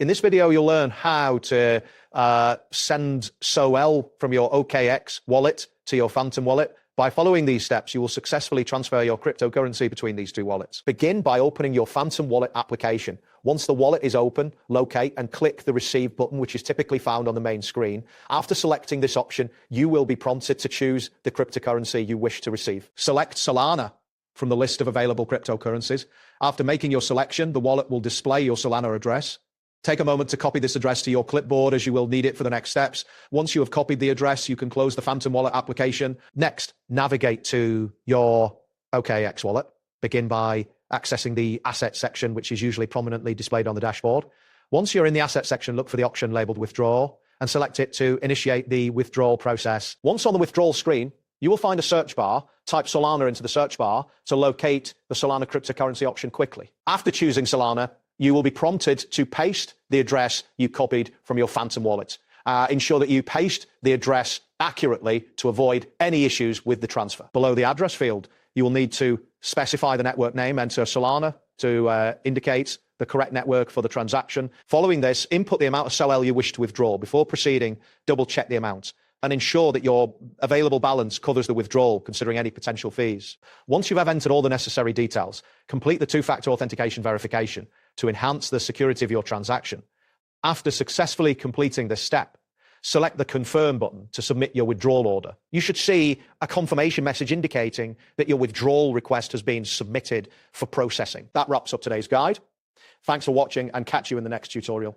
In this video, you'll learn how to send SOL from your OKX wallet to your Phantom wallet. By following these steps, you will successfully transfer your cryptocurrency between these two wallets. Begin by opening your Phantom wallet application. Once the wallet is open, locate and click the Receive button, which is typically found on the main screen. After selecting this option, you will be prompted to choose the cryptocurrency you wish to receive. Select Solana from the list of available cryptocurrencies. After making your selection, the wallet will display your Solana address. Take a moment to copy this address to your clipboard as you will need it for the next steps. Once you have copied the address, you can close the Phantom wallet application. Next, navigate to your OKX wallet. Begin by accessing the Assets section, which is usually prominently displayed on the dashboard. Once you're in the Assets section, look for the option labeled Withdraw and select it to initiate the withdrawal process. Once on the withdrawal screen, you will find a search bar. Type Solana into the search bar to locate the Solana cryptocurrency option quickly. After choosing Solana, you will be prompted to paste the address you copied from your Phantom wallet. Ensure that you paste the address accurately to avoid any issues with the transfer. Below the address field, you will need to specify the network name, enter Solana to indicate the correct network for the transaction. Following this, input the amount of SOL you wish to withdraw. Before proceeding, double check the amount and ensure that your available balance covers the withdrawal, considering any potential fees. Once you have entered all the necessary details, complete the two-factor authentication verification to enhance the security of your transaction. After successfully completing this step, select the Confirm button to submit your withdrawal order. You should see a confirmation message indicating that your withdrawal request has been submitted for processing. That wraps up today's guide. Thanks for watching and catch you in the next tutorial.